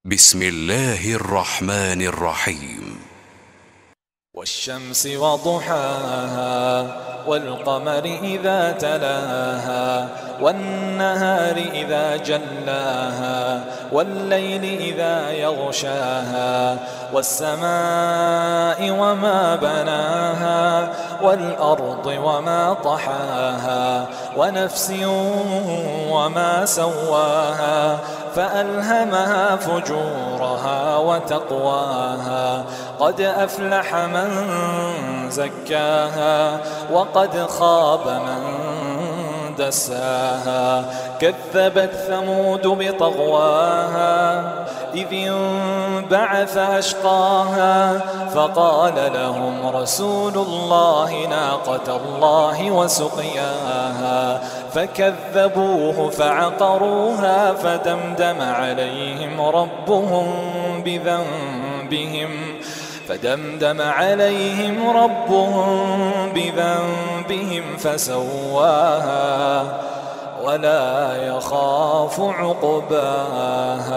بسم الله الرحمن الرحيم. والشمس وضحاها والقمر إذا تلاها والنهار إذا جلاها والليل إذا يغشاها والسماء وما بناها والأرض وما طحاها ونفس وما سواها فألهمها فجورها وتقواها قد أفلح من زكاها وقد خاب من دساها كذبت ثمود بطغواها إذ انبعث أشقاها فقال لهم رسول الله ناقة الله وسقياها فكذبوه فعقروها فدمدم عليهم ربهم بذنبهم فسواها ولا يخاف عقباها.